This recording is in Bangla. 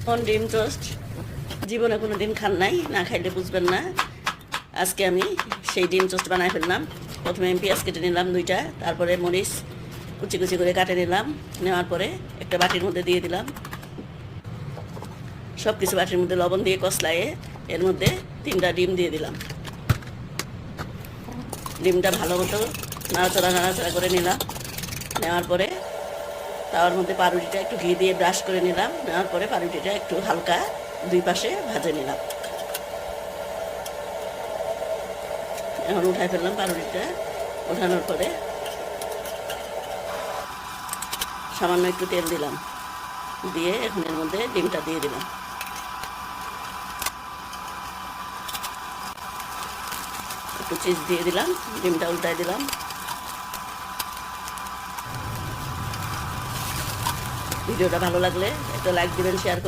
ডিম টোস্ট জীবনে কোনো দিন খান নাই, না খাইলে বুঝবেন না। আজকে আমি সেই ডিম টোস্ট বানাই ফেললাম। প্রথমে আমি পেঁয়াজ কেটে নিলাম 2টা, তারপরে মরিচ কুচি কুচি করে কাটে নিলাম। নেওয়ার পরে একটা বাটির মধ্যে দিয়ে দিলাম। সব কিছু বাটির মধ্যে লবণ দিয়ে কষলায়ে এর মধ্যে 3টা ডিম দিয়ে দিলাম। ডিমটা ভালো মতো নাড়াচাড়া করে নিলাম। নেওয়ার পরে তাওয়ার মধ্যে পাউরুটিটা একটু ঘি দিয়ে ব্রাশ করে নিলাম। নেওয়ার পরে পাউরুটিটা একটু হালকা 2 পাশে ভাজে নিলাম। এখন উঠাই ফেললাম পাউরুটিটা। ওঠানোর পরে সামান্য একটু তেল দিলাম, দিয়ে এখন এর মধ্যে ডিমটা দিয়ে দিলাম। একটু চিজ দিয়ে দিলাম, ডিমটা উল্টাই দিলাম। ভিডিওটা ভালো লাগলে একটা লাইক দিবেন, শেয়ার করবেন।